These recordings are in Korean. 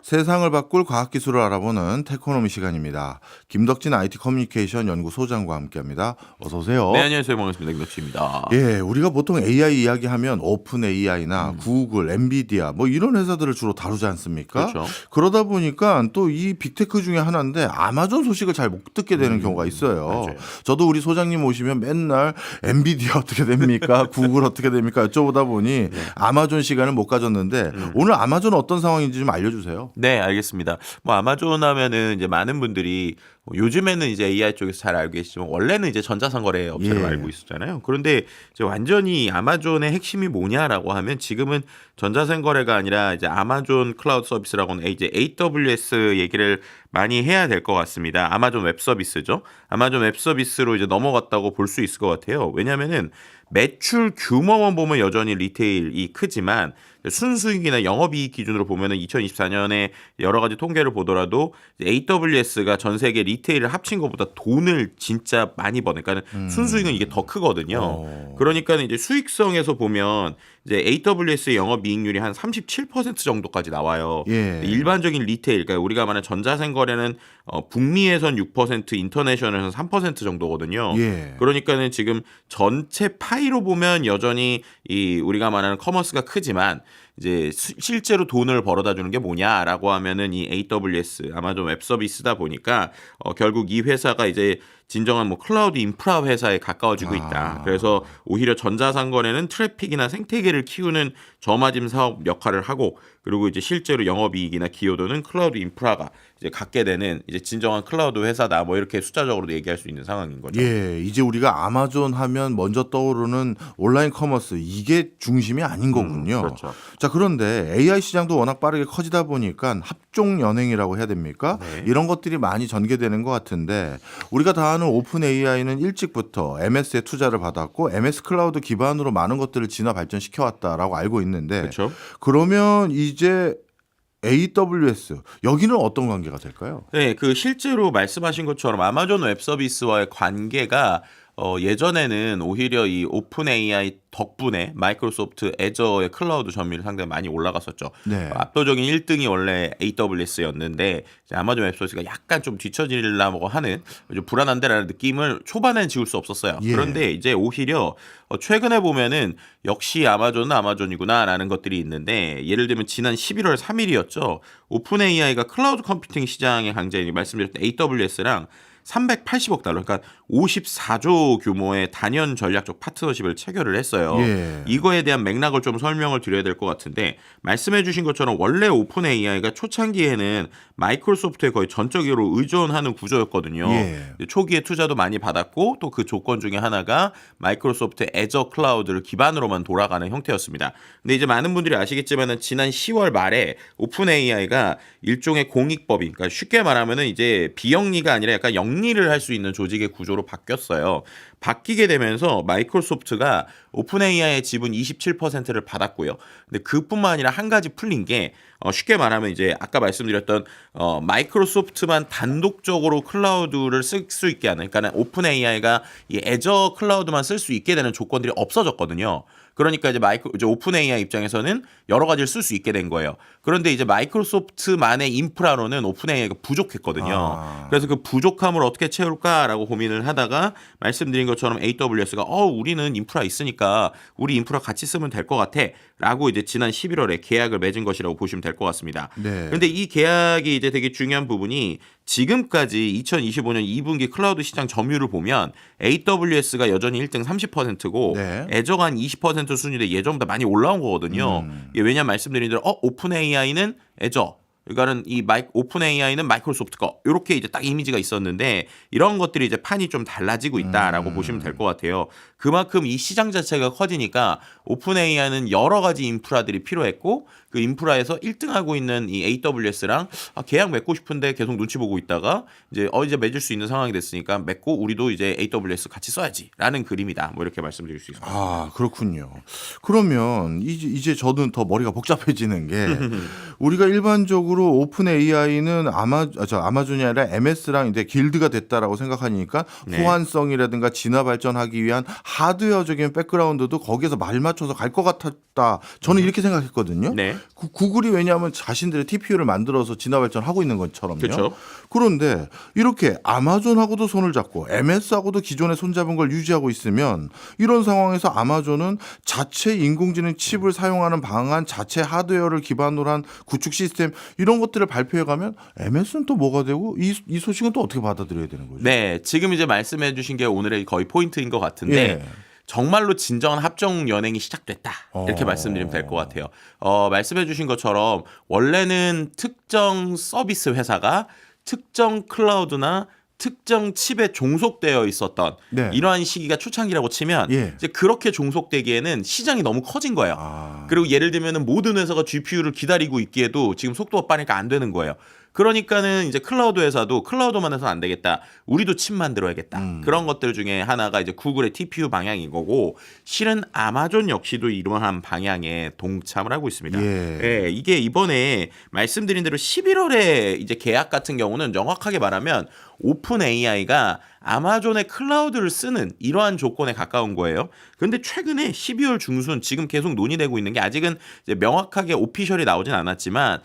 세상을 바꿀 과학기술을 알아보는 테크노미 시간입니다. 김덕진 IT 커뮤니케이션 연구소장과 함께합니다. 어서 네, 오세요. 안녕하세요. 반갑습니다. 김덕치입니다. 예, 우리가 보통 AI 이야기하면 오픈 AI나 구글, 엔비디아 뭐 이런 회사들을 주로 다루지 않습니까? 그렇죠. 그러다 보니까 또 이 빅테크 중에 하나인데 아마존 소식을 잘 못 듣게 되는 경우가 있어요. 맞아요. 저도 우리 소장님 오시면 맨날 엔비디아 어떻게 됩니까? 구글 어떻게 됩니까? 여쭤보다 보니 아마존 시간을 못 가졌는데 오늘 아마존 어떤 상황인지 좀 알려주세요. 네, 알겠습니다. 뭐 아마존 하면은 이제 많은 분들이 요즘에는 이제 AI 쪽에서 잘 알고 계시지만 원래는 이제 전자상거래 업체로 예. 알고 있었잖아요. 그런데 이제 완전히 아마존의 핵심이 뭐냐라고 하면 지금은 전자상거래가 아니라 이제 아마존 클라우드 서비스라고는 이제 AWS 얘기를 많이 해야 될 것 같습니다. 아마존 웹 서비스죠. 아마존 웹 서비스로 이제 넘어갔다고 볼 수 있을 것 같아요. 왜냐면은 매출 규모만 보면 여전히 리테일이 크지만 순수익이나 영업이익 기준으로 보면은 2024년에 여러 가지 통계를 보더라도 AWS가 전 세계 리테일을 합친 것보다 돈을 진짜 많이 버는, 그러니까 순수익은 이게 더 크거든요. 그러니까 이제 수익성에서 보면 이제 AWS의 영업이익률이 한 37% 정도까지 나와요. 예. 일반적인 리테일, 그러니까 우리가 말하는 전자생거래는 북미에선 6%, 인터내셔널에선 3% 정도거든요. 예. 그러니까는 지금 전체 파이로 보면 여전히 이 우리가 말하는 커머스가 크지만 이제 실제로 돈을 벌어다 주는 게 뭐냐라고 하면은 이 AWS 아마존 웹 서비스다 보니까 결국 이 회사가 이제 진정한 뭐 클라우드 인프라 회사에 가까워지고 있다. 그래서 오히려 전자상거래는 트래픽이나 생태계를 키우는 저마진 사업 역할을 하고, 그리고 이제 실제로 영업이익이나 기여도는 클라우드 인프라가 이제 갖게 되는 이제 진정한 클라우드 회사다. 뭐 이렇게 숫자적으로도 얘기할 수 있는 상황인 거죠. 예, 이제 우리가 아마존 하면 먼저 떠오르는 온라인 커머스 이게 중심이 아닌 거군요. 그렇죠. 자, 그런데 AI 시장도 워낙 빠르게 커지다 보니까 합종 연행이라고 해야 됩니까? 네. 이런 것들이 많이 전개되는 것 같은데 우리가 다 아는 오픈 AI는 일찍부터 MS에 투자를 받았고 MS 클라우드 기반으로 많은 것들을 진화 발전시켜 왔다라고 알고 있는데 그렇죠. 그러면 이제 AWS 여기는 어떤 관계가 될까요? 네, 그 실제로 말씀하신 것처럼 아마존 웹 서비스와의 관계가 예전에는 오히려 이 오픈 AI 덕분에 마이크로소프트 애저의 클라우드 점유율이 상당히 많이 올라갔었죠. 네. 압도적인 1등이 원래 AWS였는데 아마존 웹 서비스가 약간 좀 뒤처지려고 하는 좀 불안한데라는 느낌을 초반엔 지울 수 없었어요. 예. 그런데 이제 오히려 최근에 보면은 역시 아마존은 아마존이구나라는 것들이 있는데, 예를 들면 지난 11월 3일이었죠. 오픈 AI가 클라우드 컴퓨팅 시장의 강자인 말씀드렸던 AWS랑 380억 달러, 그러니까 54조 규모의 단연 전략적 파트너십을 체결을 했어요. 예. 이거에 대한 맥락을 좀 설명을 드려야 될 것 같은데, 말씀해 주신 것처럼 원래 오픈 AI가 초창기에는 마이크로소프트에 거의 전적으로 의존하는 구조였거든요. 예. 초기에 투자도 많이 받았고 또 그 조건 중에 하나가 마이크로소프트 애저 클라우드를 기반으로만 돌아가는 형태였습니다. 근데 이제 많은 분들이 아시겠지만은 지난 10월 말에 오픈 AI가 일종의 공익법인, 그러니까 쉽게 말하면은 이제 비영리가 아니라 약간 영리를 할 수 있는 조직의 구조로 바뀌었어요. 바뀌게 되면서 마이크로소프트가 오픈 AI의 지분 27%를 받았고요. 근데 그뿐만 아니라 한 가지 풀린 게 쉽게 말하면 이제 아까 말씀드렸던 마이크로소프트만 단독적으로 클라우드를 쓸 수 있게 하는, 그러니까 오픈 AI가 이 애저 클라우드만 쓸 수 있게 되는 조건들이 없어졌거든요. 그러니까 이제 오픈 AI 입장에서는 여러 가지를 쓸 수 있게 된 거예요. 그런데 이제 마이크로소프트만의 인프라로는 오픈 AI가 부족했거든요. 그래서 그 부족함을 어떻게 채울까라고 고민을 하다가 말씀드린 것처럼 AWS가 우리는 인프라 있으니까 우리 인프라 같이 쓰면 될 것 같아라고 이제 지난 11월에 계약을 맺은 것이라고 보시면 될 것 같습니다. 네. 그런데 이 계약이 이제 되게 중요한 부분이 지금까지 2025년 2분기 클라우드 시장 점유율을 보면 AWS가 여전히 1등 30%고 네. 애저가 한 20% 수준인데 예전보다 많이 올라온 거거든요. 이게 왜냐면 말씀드린 대로 오픈 AI는 애저, 그러니까는 오픈 AI는 마이크로소프트 거, 이렇게 이제 딱 이미지가 있었는데 이런 것들이 이제 판이 좀 달라지고 있다라고 보시면 될 것 같아요. 그만큼 이 시장 자체가 커지니까 오픈 AI는 여러 가지 인프라들이 필요했고 그 인프라에서 1등하고 있는 이 AWS랑 계약 맺고 싶은데 계속 눈치 보고 있다가 이제 맺을 수 있는 상황이 됐으니까 맺고 우리도 이제 AWS 같이 써야지라는 그림이다. 뭐 이렇게 말씀드릴 수 있습니다. 아, 그렇군요. 그러면 이제 저는 더 머리가 복잡해지는 게 우리가 일반적으로 기본적으로 오픈 AI는 아마존이 아니라 MS랑 이제 길드가 됐다라고 생각하니까 네. 호환성이라든가 진화 발전하기 위한 하드웨어적인 백그라운드도 거기에서 말 맞춰서 갈 것 같았다. 저는 이렇게 생각했거든요. 네. 구글이 왜냐하면 자신들의 TPU를 만들어서 진화 발전하고 있는 것처럼요. 그렇죠. 그런데 이렇게 아마존하고도 손을 잡고 MS하고도 기존에 손잡은 걸 유지하고 있으면 이런 상황에서 아마존은 자체 인공지능 칩을 사용하는 방안, 자체 하드웨어를 기반으로 한 구축 시스템 이런 것들을 발표해가면 MS는 또 뭐가 되고 이 소식은 또 어떻게 받아들여야 되는 거죠? 네, 지금 이제 말씀해 주신 게 오늘의 거의 포인트인 것 같은데 예. 정말로 진정한 합종 연행이 시작됐다. 이렇게 말씀드리면 될 것 같아요. 말씀해 주신 것처럼 원래는 특정 서비스 회사가 특정 클라우드나 특정 칩에 종속되어 있었던 네. 이러한 시기가 초창기라고 치면 예. 이제 그렇게 종속되기에는 시장이 너무 커진 거예요. 그리고 예를 들면은 모든 회사가 GPU를 기다리고 있기에도 지금 속도가 빠르니까 안 되는 거예요. 그러니까는 이제 클라우드 회사도 클라우드만 해서는 안 되겠다. 우리도 칩 만들어야겠다. 그런 것들 중에 하나가 이제 구글의 TPU 방향인 거고 실은 아마존 역시도 이러한 방향에 동참을 하고 있습니다. 예. 이게 이번에 말씀드린 대로 11월에 이제 계약 같은 경우는 정확하게 말하면 오픈 AI가 아마존의 클라우드를 쓰는 이러한 조건에 가까운 거예요. 그런데 최근에 12월 중순 지금 계속 논의되고 있는 게 아직은 이제 명확하게 오피셜이 나오진 않았지만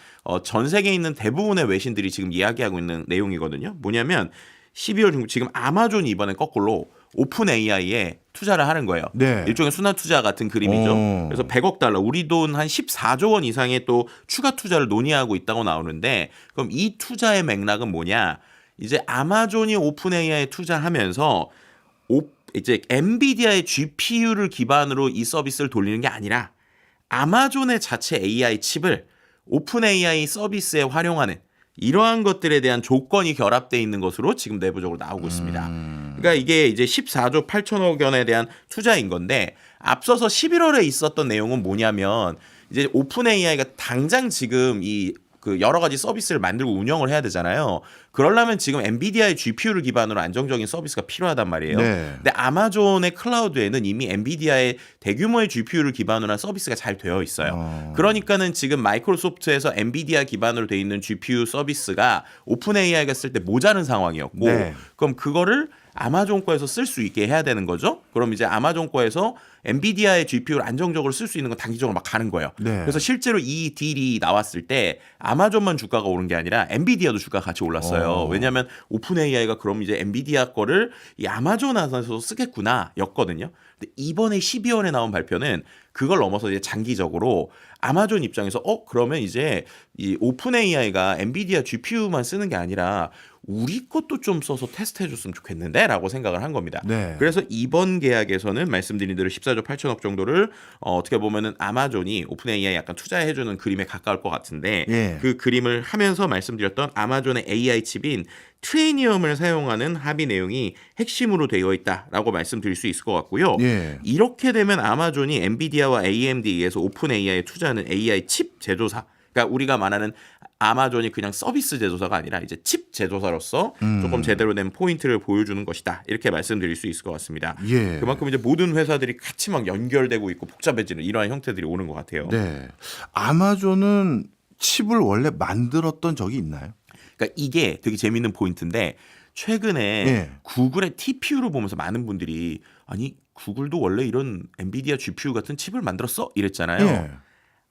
전 세계에 있는 대부분의 외신들이 지금 이야기하고 있는 내용이거든요. 뭐냐면 12월 중순 지금 아마존이 이번에 거꾸로 오픈 AI에 투자를 하는 거예요. 네. 일종의 순환 투자 같은 그림이죠. 그래서 100억 달러, 우리 돈 한 14조 원 이상의 또 추가 투자를 논의하고 있다고 나오는데 그럼 이 투자의 맥락은 뭐냐? 이제 아마존이 오픈 AI에 투자하면서 이제 엔비디아의 GPU를 기반으로 이 서비스를 돌리는 게 아니라 아마존의 자체 AI 칩을 오픈 AI 서비스에 활용하는 이러한 것들에 대한 조건이 결합되어 있는 것으로 지금 내부적으로 나오고 있습니다. 그러니까 이게 이제 14조 8천억 원에 대한 투자인 건데 앞서서 11월에 있었던 내용은 뭐냐면 이제 오픈 AI가 당장 지금 그 여러 가지 서비스를 만들고 운영을 해야 되잖아요. 그러려면 지금 엔비디아의 GPU를 기반으로 안정적인 서비스가 필요하단 말이에요. 네. 근데 아마존의 클라우드에는 이미 엔비디아의 대규모의 GPU를 기반으로 한 서비스가 잘 되어 있어요. 그러니까는 지금 마이크로소프트에서 엔비디아 기반으로 되어 있는 GPU 서비스가 오픈 AI가 쓸 때 모자른 상황이었고 네. 그럼 그거를 아마존 거에서 쓸 수 있게 해야 되는 거죠. 그럼 이제 아마존 거에서 엔비디아의 GPU를 안정적으로 쓸 수 있는 건 단기적으로 막 가는 거예요. 네. 그래서 실제로 이 딜이 나왔을 때 아마존만 주가가 오른 게 아니라 엔비디아도 주가가 같이 올랐어요. 왜냐하면 오픈 AI가 그럼 이제 엔비디아 거를 이 아마존 안에서 쓰겠구나 였거든요. 근데 이번에 12월에 나온 발표는 그걸 넘어서 이제 장기적으로 아마존 입장에서 그러면 이제 이 오픈 AI가 엔비디아 GPU만 쓰는 게 아니라 우리 것도 좀 써서 테스트해 줬으면 좋겠는데 라고 생각을 한 겁니다. 네. 그래서 이번 계약에서는 말씀드린 대로 14조 8천억 정도를 어떻게 보면은 아마존이 오픈 AI 약간 투자해 주는 그림에 가까울 것 같은데 예. 그 그림을 하면서 말씀드렸던 아마존의 AI 칩인 트레이니엄을 사용하는 합의 내용이 핵심으로 되어 있다라고 말씀드릴 수 있을 것 같고요. 예. 이렇게 되면 아마존이 엔비디아와 AMD에서 오픈 AI에 투자하는 AI 칩 제조사, 그러니까 우리가 말하는 아마존이 그냥 서비스 제조사가 아니라 이제 칩 제조사로서 조금 제대로 된 포인트를 보여주는 것이다. 이렇게 말씀드릴 수 있을 것 같습니다. 예. 그만큼 이제 모든 회사들이 같이 막 연결되고 있고 복잡해지는 이러한 형태들이 오는 것 같아요. 네. 아마존은 칩을 원래 만들었던 적이 있나요? 그러니까 이게 되게 재밌는 포인트인데 최근에 예. 구글의 TPU를 보면서 많은 분들이 아니 구글도 원래 이런 엔비디아 GPU 같은 칩을 만들었어? 이랬잖아요. 예.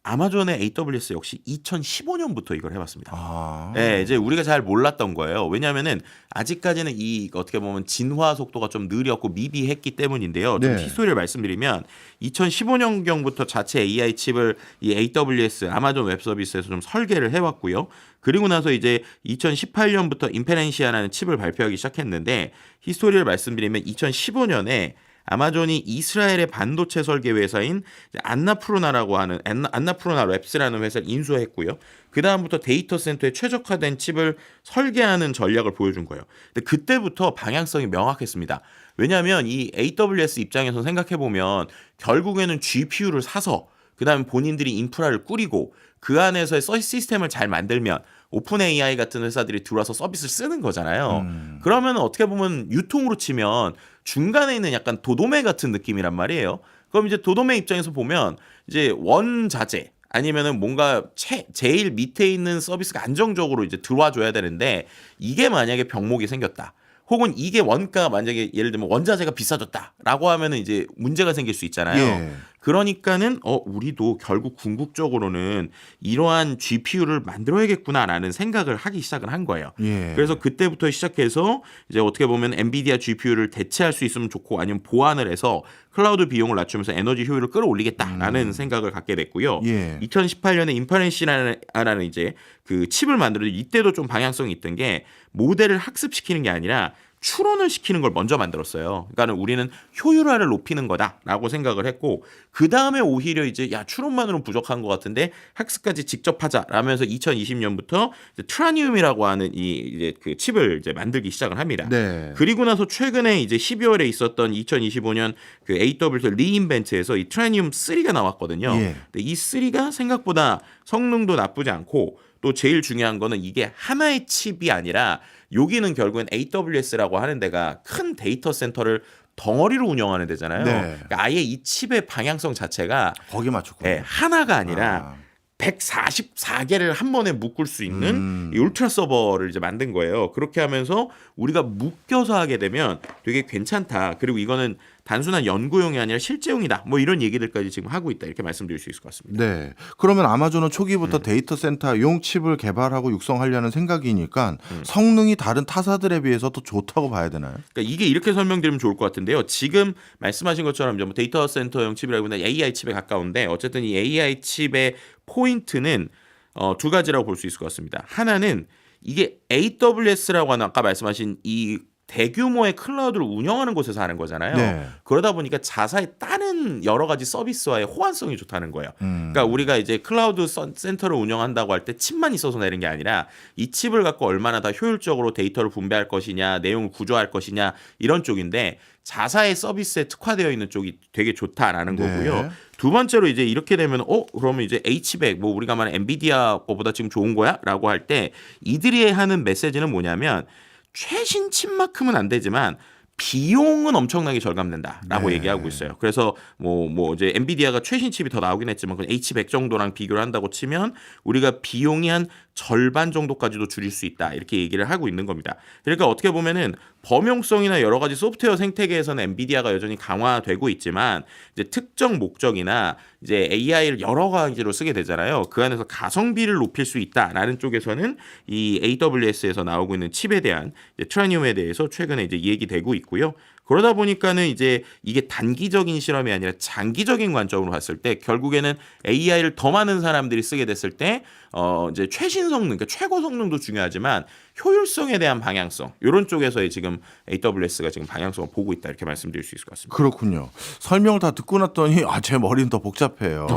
아마존의 AWS 역시 2015년부터 이걸 해봤습니다. 아. 네, 이제 우리가 잘 몰랐던 거예요. 왜냐하면은 아직까지는 이 어떻게 보면 진화 속도가 좀 느렸고 미비했기 때문인데요. 좀 네. 히스토리를 말씀드리면 2015년경부터 자체 AI 칩을 이 AWS 아마존 웹 서비스에서 좀 설계를 해왔고요. 그리고 나서 이제 2018년부터 인페렌시아라는 칩을 발표하기 시작했는데 히스토리를 말씀드리면 2015년에 아마존이 이스라엘의 반도체 설계 회사인 안나푸르나라고 하는 안나푸르나 랩스라는 회사를 인수했고요. 그 다음부터 데이터 센터에 최적화된 칩을 설계하는 전략을 보여준 거예요. 근데 그때부터 방향성이 명확했습니다. 왜냐하면 이 AWS 입장에서 생각해 보면 결국에는 GPU를 사서 그다음에 본인들이 인프라를 꾸리고 그 안에서의 시스템을 잘 만들면 오픈 AI 같은 회사들이 들어와서 서비스를 쓰는 거잖아요. 그러면 어떻게 보면 유통으로 치면 중간에 있는 약간 도도매 같은 느낌이란 말이에요. 그럼 이제 도도매 입장에서 보면 이제 원자재 아니면은 뭔가 제일 밑에 있는 서비스가 안정적으로 이제 들어와 줘야 되는데 이게 만약에 병목이 생겼다. 혹은 이게 원가가 만약에 예를 들면 원자재가 비싸졌다라고 하면은 이제 문제가 생길 수 있잖아요. 예. 그러니까는 우리도 결국 궁극적으로는 이러한 GPU를 만들어야겠구나라는 생각을 하기 시작을 한 거예요. 예. 그래서 그때부터 시작해서 이제 어떻게 보면 엔비디아 GPU를 대체할 수 있으면 좋고 아니면 보완을 해서 클라우드 비용을 낮추면서 에너지 효율을 끌어올리겠다라는 생각을 갖게 됐고요. 예. 2018년에 인퍼렌시라는 이제 그 칩을 만들어도 이때도 좀 방향성이 있던 게 모델을 학습시키는 게 아니라 추론을 시키는 걸 먼저 만들었어요. 그러니까 우리는 효율화를 높이는 거다라고 생각을 했고 그 다음에 오히려 이제 추론만으로는 부족한 것 같은데 학습까지 직접 하자라면서 2020년부터 트라니움이라고 하는 이제 그 칩을 이제 만들기 시작을 합니다. 네. 그리고 나서 최근에 이제 12월에 있었던 2025년 그 AWS 리인벤트에서 이 트라니움 3가 나왔거든요. 예. 근데 이 3가 생각보다 성능도 나쁘지 않고 또 제일 중요한 거는 이게 하나의 칩이 아니라 여기는 결국엔 AWS라고 하는 데가 큰 데이터 센터를 덩어리로 운영하는 데잖아요. 네. 그러니까 아예 이 칩의 방향성 자체가 거기에 맞췄군요. 하나가 아니라 144개를 한 번에 묶을 수 있는 이 울트라 서버를 이제 만든 거예요. 그렇게 하면서 우리가 묶여서 하게 되면 되게 괜찮다. 그리고 이거는 단순한 연구용이 아니라 실제용이다. 뭐 이런 얘기들까지 지금 하고 있다. 이렇게 말씀드릴 수 있을 것 같습니다. 네. 그러면 아마존은 초기부터 데이터 센터용 칩을 개발하고 육성하려는 생각이니까 성능이 다른 타사들에 비해서 더 좋다고 봐야 되나요? 그러니까 이게 이렇게 설명드리면 좋을 것 같은데요. 지금 말씀하신 것처럼 이제 뭐 데이터 센터용 칩이라기보다 AI 칩에 가까운데 어쨌든 이 AI 칩의 포인트는 두 가지라고 볼 수 있을 것 같습니다. 하나는 이게 AWS라고 하는 아까 말씀하신 이 대규모의 클라우드를 운영하는 곳에서 하는 거잖아요. 네. 그러다 보니까 자사의 다른 여러 가지 서비스와의 호환성이 좋다는 거예요. 그러니까 우리가 이제 클라우드 센터를 운영한다고 할 때 칩만 있어서 내는 게 아니라 이 칩을 갖고 얼마나 더 효율적으로 데이터를 분배할 것이냐, 내용을 구조할 것이냐 이런 쪽인데 자사의 서비스에 특화되어 있는 쪽이 되게 좋다라는 네. 거고요. 두 번째로 이제 이렇게 되면 그러면 이제 H100 뭐 우리가 말하는 엔비디아 거보다 지금 좋은 거야라고 할 때 이들이 하는 메시지는 뭐냐면 최신 칩만큼은 안 되지만 비용은 엄청나게 절감된다라고 네. 얘기하고 있어요. 그래서 뭐 이제 엔비디아가 최신 칩이 더 나오긴 했지만 그 H100 정도랑 비교를 한다고 치면 우리가 비용이 한 절반 정도까지도 줄일 수 있다 이렇게 얘기를 하고 있는 겁니다. 그러니까 어떻게 보면은 범용성이나 여러 가지 소프트웨어 생태계에서는 엔비디아가 여전히 강화되고 있지만 이제 특정 목적이나 이제 AI를 여러 가지로 쓰게 되잖아요. 그 안에서 가성비를 높일 수 있다라는 쪽에서는 이 AWS에서 나오고 있는 칩에 대한 이제 트라니움에 대해서 최근에 이제 얘기되고 있고요. 그러다 보니까는 이제 이게 단기적인 실험이 아니라 장기적인 관점으로 봤을 때 결국에는 AI를 더 많은 사람들이 쓰게 됐을 때 이제 최신 성능, 그러니까 최고 성능도 중요하지만 효율성에 대한 방향성 이런 쪽에서의 지금 AWS가 지금 방향성을 보고 있다 이렇게 말씀드릴 수 있을 것 같습니다. 그렇군요. 설명을 다 듣고 났더니 제 머리는 더 복잡해요.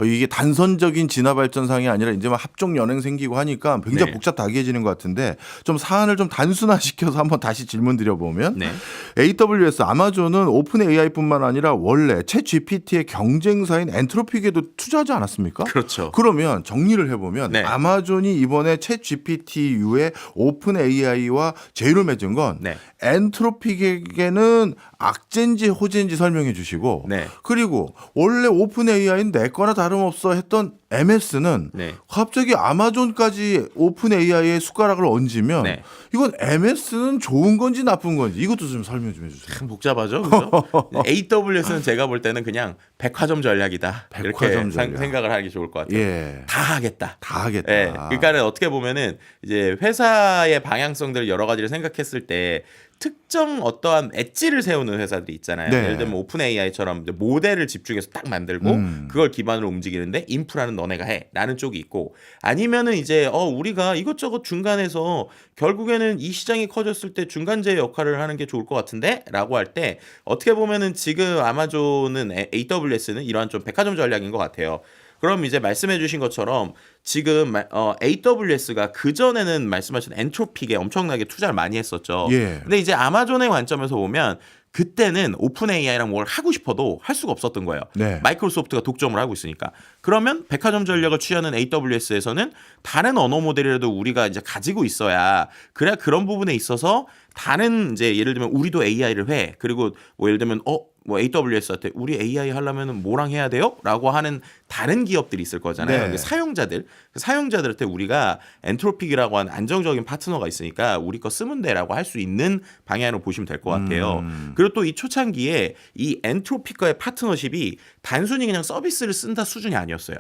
이게 단선적인 진화 발전상이 아니라 이제 막 합종 연행 생기고 하니까 굉장히 네. 복잡하게해지는 것 같은데 좀 사안을 좀 단순화시켜서 한번 다시 질문 드려보면 네. AWS 아마존은 오픈 AI뿐만 아니라 원래 챗 GPT의 경쟁사인 엔트로픽에도 투자하지 않았습니까? 그렇죠. 그러면 정리를 해보면 네. 아마존이 이번에 챗 GPTU의 오픈 AI와 제휴를 맺은 건 네. 엔트로픽에게는 악재인지 호재인지 설명해 주시고 네. 그리고 원래 오픈 AI는 내 거나 다름없어 했던 MS는 네. 갑자기 아마존까지 오픈 AI에 숟가락을 얹으면 네. 이건 MS는 좋은 건지 나쁜 건지 이것도 좀 설명 좀 해주세요. 참 복잡하죠. 그렇죠? AWS는 제가 볼 때는 그냥 백화점 전략이다. 이렇게 백화점 전략. 생각을 하기 좋을 것 같아요. 예, 다 하겠다. 다 하겠다. 예, 그러니까는 어떻게 보면은 이제 회사의 방향성들 여러 가지를 생각했을 때 특정 어떠한 엣지를 세우는 회사들이 있잖아요. 네. 예를 들면 오픈 AI처럼 모델을 집중해서 딱 만들고 그걸 기반으로 움직이는데 인프라는 너네가 해라는 쪽이 있고 아니면은 이제 우리가 이것저것 중간에서 결국에는 이 시장이 커졌을 때 중간재 역할을 하는 게 좋을 것 같은데라고 할 때 어떻게 보면은 지금 아마존은 AWS는 이러한 좀 백화점 전략인 것 같아요. 그럼 이제 말씀해 주신 것처럼 지금 AWS가 그전에는 말씀하신 엔트로픽에 엄청나게 투자를 많이 했었죠. 예. 근데 이제 아마존의 관점에서 보면 그때는 오픈 AI랑 뭘 하고 싶어도 할 수가 없었던 거예요. 네. 마이크로소프트가 독점을 하고 있으니까. 그러면 백화점 전략을 취하는 AWS에서는 다른 언어 모델이라도 우리가 이제 가지고 있어야 그래야 그런 부분에 있어서 다른 이제 예를 들면 우리도 AI를 해. 그리고 뭐 예를 들면 뭐 AWS한테 우리 AI 하려면은 뭐랑 해야 돼요? 라고 하는 다른 기업들이 있을 거잖아요. 네. 그 사용자들한테 우리가 엔트로픽이라고 하는 안정적인 파트너가 있으니까 우리 거 쓰면 돼라고 할 수 있는 방향으로 보시면 될 것 같아요. 그리고 또 이 초창기에 이 엔트로픽과의 파트너십이 단순히 그냥 서비스를 쓴다 수준이 아니었어요.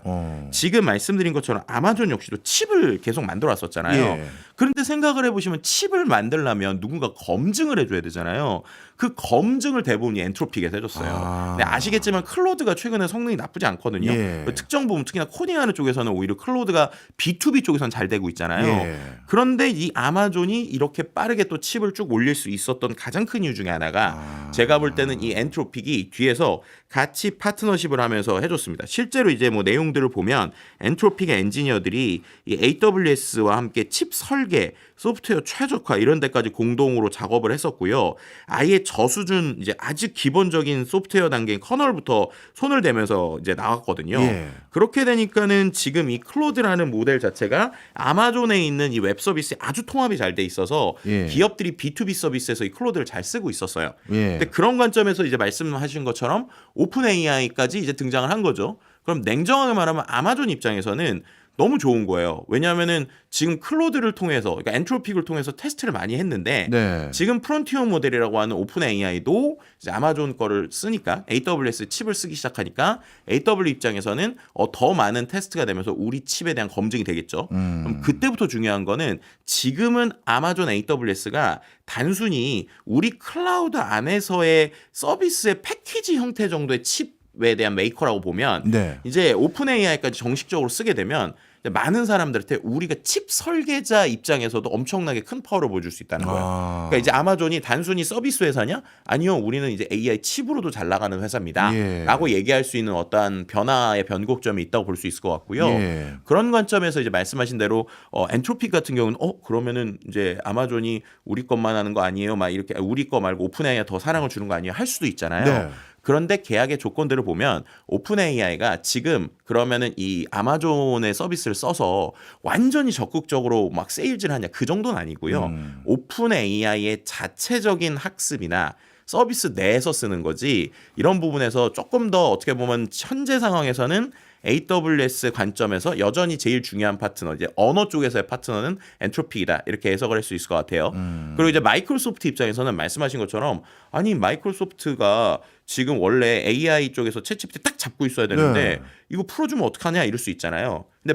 지금 말씀드린 것처럼 아마존 역시도 칩을 계속 만들어 왔었잖아요. 예. 그런데 생각을 해보시면 칩을 만들려면 누군가 검증을 해줘야 되잖아요. 그 검증을 대부분 이 엔트로픽에서 해줬어요. 근데 아시겠지만 클로드가 최근에 성능이 나쁘지 않거든요. 예. 특정 부분 특히나 코딩하는 쪽에서는 오히려 클로드가 B2B 쪽에서는 잘 되고 있잖아요. 예. 그런데 이 아마존이 이렇게 빠르게 또 칩을 쭉 올릴 수 있었던 가장 큰 이유 중에 하나가 제가 볼 때는 이 엔트로픽이 뒤에서 같이 파트너십을 하면서 해줬습니다. 실제로 이제 뭐 내용들을 보면 엔트로픽의 엔지니어들이 이 AWS와 함께 칩 설계, 소프트웨어 최적화 이런 데까지 공동으로 작업을 했었고요. 아예 저수준 이제 아주 기본적인 소프트웨어 단계인 커널부터 손을 대면서 이제 나왔거든요. 예. 그렇게 되니까는 지금 이 클로드라는 모델 자체가 아마존에 있는 이 웹 서비스에 아주 통합이 잘 돼 있어서 예. 기업들이 B2B 서비스에서 이 클로드를 잘 쓰고 있었어요. 예. 근데 그런 관점에서 이제 말씀하신 것처럼 오픈 AI까지 이제 등장을 한 거죠. 그럼 냉정하게 말하면 아마존 입장에서는 너무 좋은 거예요. 왜냐하면은 지금 클로드를 통해서, 그러니까 엔트로픽을 통해서 테스트를 많이 했는데 네. 지금 프론티어 모델이라고 하는 오픈 AI도 이제 아마존 거를 쓰니까 AWS 칩을 쓰기 시작하니까 AW 입장에서는 더 많은 테스트가 되면서 우리 칩에 대한 검증이 되겠죠. 그럼 그때부터 중요한 거는 지금은 아마존 AWS가 단순히 우리 클라우드 안에서의 서비스의 패키지 형태 정도의 칩에 대한 메이커라고 보면 네. 이제 오픈 AI까지 정식적으로 쓰게 되면 많은 사람들한테 우리가 칩 설계자 입장에서도 엄청나게 큰 파워를 보여줄 수 있다는 거예요. 그러니까 이제 아마존이 단순히 서비스 회사냐? 아니요, 우리는 이제 AI 칩으로도 잘 나가는 회사입니다. 예. 라고 얘기할 수 있는 어떠한 변화의 변곡점이 있다고 볼 수 있을 것 같고요. 예. 그런 관점에서 이제 말씀하신 대로 엔트로픽 같은 경우는 그러면은 이제 아마존이 우리 것만 하는 거 아니에요? 막 이렇게 우리 거 말고 오픈 AI 더 사랑을 주는 거 아니에요? 할 수도 있잖아요. 네. 그런데 계약의 조건들을 보면 오픈 AI가 지금 그러면은 이 아마존의 서비스를 써서 완전히 적극적으로 막 세일즈를 하냐 그 정도는 아니고요. 오픈 AI의 자체적인 학습이나 서비스 내에서 쓰는 거지 이런 부분에서 조금 더 어떻게 보면 현재 상황에서는 AWS 관점에서 여전히 제일 중요한 파트너, 이제 언어 쪽에서의 파트너는 엔트로픽이다 이렇게 해석을 할 수 있을 것 같아요. 그리고 이제 마이크로소프트 입장에서는 말씀하신 것처럼 아니 마이크로소프트가 지금 원래 AI 쪽에서 챗GPT 딱 잡고 있어야 되는데 네. 이거 풀어주면 어떡하냐 이럴 수 있잖아요. 근데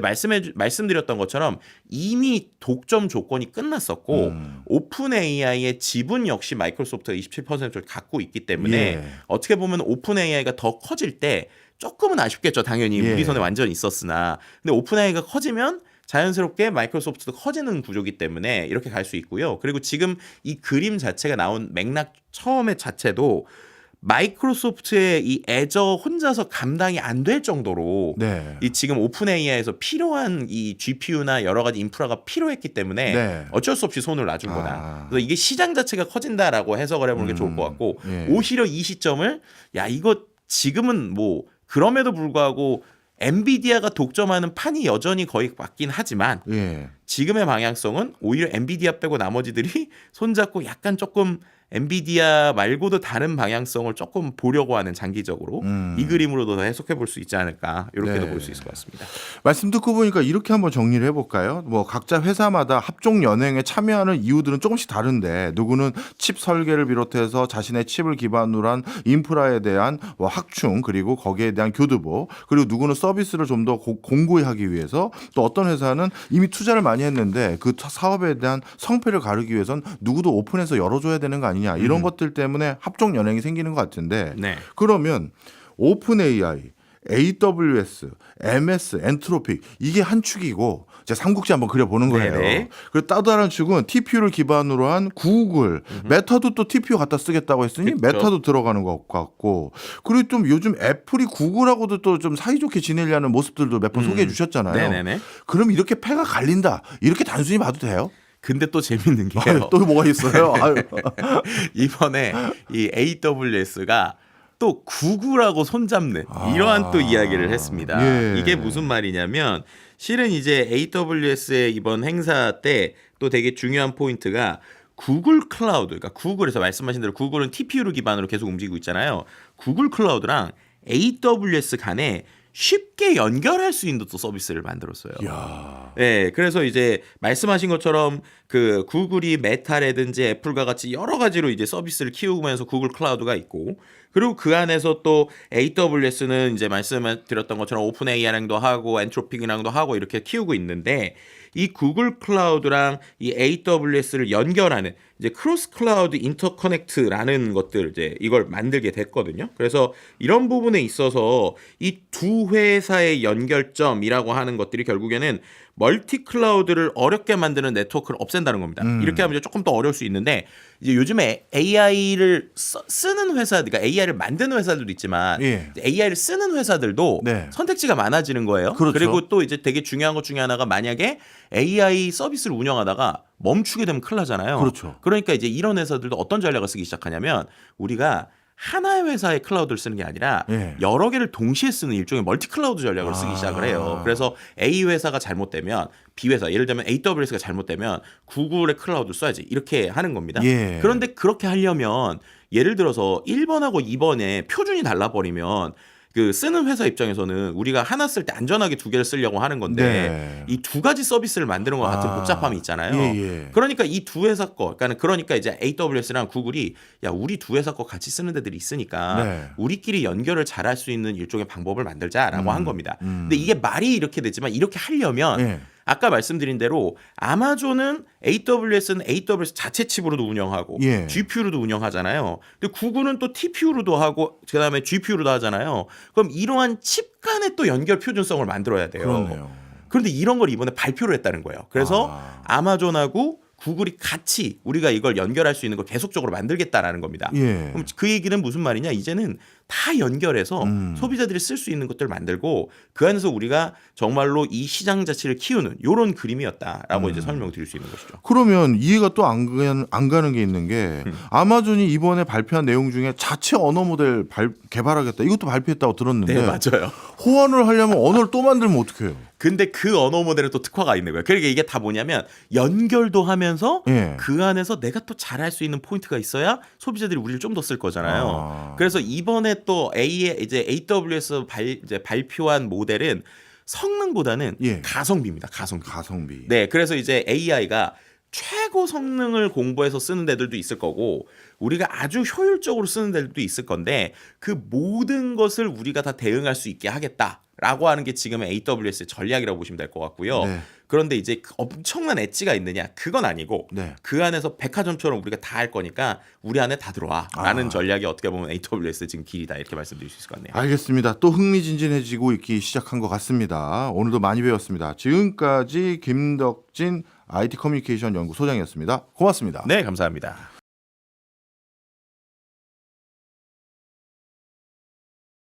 말씀드렸던 것처럼 이미 독점 조건이 끝났었고 오픈 AI의 지분 역시 마이크로소프트가 27%를 갖고 있기 때문에 예. 어떻게 보면 오픈 AI가 더 커질 때 조금은 아쉽겠죠. 당연히 예. 우리 손에 완전히 있었으나 근데 오픈 AI가 커지면 자연스럽게 마이크로소프트도 커지는 구조기 때문에 이렇게 갈 수 있고요. 그리고 지금 이 그림 자체가 나온 맥락 처음에 자체도 마이크로소프트의 이 애저 혼자서 감당이 안 될 정도로 네. 이 지금 오픈 AI에서 필요한 이 GPU나 여러 가지 인프라가 필요했기 때문에 네. 어쩔 수 없이 손을 놔준 거다. 그래서 이게 시장 자체가 커진다라고 해석을 해보는 게 좋을 것 같고 예. 오히려 이 시점을 이거 지금은 뭐 그럼에도 불구하고 엔비디아가 독점하는 판이 여전히 거의 맞긴 하지만 예. 지금의 방향성은 오히려 엔비디아 빼고 나머지들이 손잡고 약간 조금 엔비디아 말고도 다른 방향성을 조금 보려고 하는 장기적으로 이 그림으로도 더 해석해 볼 수 있지 않을까 이렇게도 네. 볼 수 있을 것 같습니다. 말씀 듣고 보니까 이렇게 한번 정리를 해볼까요? 뭐 각자 회사마다 합종 연행에 참여하는 이유들은 조금씩 다른데 누구는 칩 설계를 비롯해서 자신의 칩을 기반으로 한 인프라에 대한 확충 그리고 거기에 대한 교두보 그리고 누구는 서비스를 좀 더 공고히 하기 위해서 또 어떤 회사는 이미 투자를 많이 했는데 그 사업에 대한 성패를 가르기 위해선 누구도 오픈해서 열어줘야 되는 거 아니냐 이런 것들 때문에 합종 연행이 생기는 것 같은데 네. 그러면 오픈 AI AWS, MS, 엔트로픽 이게 한 축이고 이제 삼국지 한번 그려보는 거예요. 네네. 그리고 또 다른 축은 TPU를 기반으로 한 구글, 메타도 또 TPU 갖다 쓰겠다고 했으니 그쵸. 메타도 들어가는 것 같고 그리고 좀 요즘 애플이 구글하고도 또 좀 사이좋게 지내려는 모습들도 몇 번 소개해 주셨잖아요. 네네네. 그럼 이렇게 패가 갈린다 이렇게 단순히 봐도 돼요? 근데 또 재밌는 게요. 아유, 또 뭐가 있어요? 아유. 이번에 이 AWS가 또 구글하고 손잡는 이러한 또 이야기를 했습니다. 예. 이게 무슨 말이냐면 실은 이제 AWS의 이번 행사 때 또 되게 중요한 포인트가 구글 클라우드, 그러니까 구글에서 말씀하신 대로 구글은 TPU를 기반으로 계속 움직이고 있잖아요. 구글 클라우드랑 AWS 간에 쉽게 연결할 수 있는 또 서비스를 만들었어요. 야. 네, 그래서 이제 말씀하신 것처럼 그 구글이 메타라든지 애플과 같이 여러 가지로 이제 서비스를 키우면서 구글 클라우드가 있고, 그리고 그 안에서 또 AWS는 이제 말씀드렸던 것처럼 오픈 AI랑도 하고 엔트로픽이랑도 하고 이렇게 키우고 있는데, 이 구글 클라우드랑 이 AWS를 연결하는 이제 크로스 클라우드 인터커넥트라는 것들 이제 이걸 만들게 됐거든요. 그래서 이런 부분에 있어서 이 두 회사의 연결점이라고 하는 것들이 결국에는 멀티 클라우드를 어렵게 만드는 네트워크를 없앤다는 겁니다. 이렇게 하면 이제 조금 더 어려울 수 있는데, 이제 요즘에 AI를 쓰는 회사, 그러니까 AI를 만드는 회사들도 있지만 예. AI를 쓰는 회사들도 네. 선택지가 많아지는 거예요. 그렇죠. 그리고 또 이제 되게 중요한 것 중에 하나가, 만약에 AI 서비스를 운영하다가 멈추게 되면 큰일 나잖아요. 그렇죠. 그러니까 이제 이런 회사들도 어떤 전략을 쓰기 시작하냐면, 우리가 하나의 회사의 클라우드를 쓰는 게 아니라 예. 여러 개를 동시에 쓰는 일종의 멀티 클라우드 전략을 쓰기 시작을 해요. 그래서 A 회사가 잘못되면 B 회사, 예를 들면 AWS가 잘못되면 구글의 클라우드를 써야지, 이렇게 하는 겁니다. 예. 그런데 그렇게 하려면 예를 들어서 1번하고 2번에 표준이 달라버리면 그 쓰는 회사 입장에서는 우리가 하나 쓸 때 안전하게 두 개를 쓰려고 하는 건데 네. 이 두 가지 서비스를 만드는 것 같은 복잡함이 있잖아요. 예. 그러니까 이 두 회사 거, 그러니까 이제 AWS랑 구글이, 야, 우리 두 회사 거 같이 쓰는 데들이 있으니까 네. 우리끼리 연결을 잘할 수 있는 일종의 방법을 만들자라고 한 겁니다. 근데 이게 말이 이렇게 되지만, 이렇게 하려면 예. 아까 말씀드린 대로 아마존은 AWS는 AWS 자체 칩으로도 운영하고 예. GPU로도 운영하잖아요. 근데 구글은 또 TPU로도 하고 그다음에 GPU로도 하잖아요. 그럼 이러한 칩 간의 또 연결 표준성을 만들어야 돼요. 그렇네요. 그런데 이런 걸 이번에 발표를 했다는 거예요. 그래서 아마존하고 구글이 같이 우리가 이걸 연결할 수 있는 걸 계속적으로 만들겠다라는 겁니다. 예. 그럼 그 얘기는 무슨 말이냐? 이제는 다 연결해서 소비자들이 쓸 수 있는 것들을 만들고, 그 안에서 우리가 정말로 이 시장 자체를 키우는 이런 그림이었다라고 이제 설명드릴 수 있는 것이죠. 그러면 이해가 또 안 가는 게 있는 게, 아마존이 이번에 발표한 내용 중에 자체 언어 모델 개발하겠다, 이것도 발표했다고 들었는데, 네, 맞아요. 호환을 하려면 언어를 또 만들면 어떡해요? 근데 그 언어 모델에 또 특화가 있는 거예요. 그러니까 이게 다 뭐냐면, 연결도 하면서 예. 그 안에서 내가 또 잘할 수 있는 포인트가 있어야 소비자들이 우리를 좀 더 쓸 거잖아요. 그래서 이번에 또 이제 AWS 이제 발표한 모델은 성능보다는 예. 가성비입니다. 가성비. 가성비. 네, 그래서 이제 AI가 최고 성능을 공부해서 쓰는 데들도 있을 거고, 우리가 아주 효율적으로 쓰는 데들도 있을 건데, 그 모든 것을 우리가 다 대응할 수 있게 하겠다라고 하는 게 지금 AWS의 전략이라고 보시면 될 것 같고요. 네. 그런데 이제 엄청난 엣지가 있느냐, 그건 아니고 네. 그 안에서 백화점처럼 우리가 다 할 거니까 우리 안에 다 들어와라는 전략이 어떻게 보면 AWS 지금 길이다, 이렇게 말씀드릴 수 있을 것 같네요. 알겠습니다. 또 흥미진진해지고 있기 시작한 것 같습니다. 오늘도 많이 배웠습니다. 지금까지 김덕진 IT 커뮤니케이션 연구소장이었습니다. 고맙습니다. 네, 감사합니다.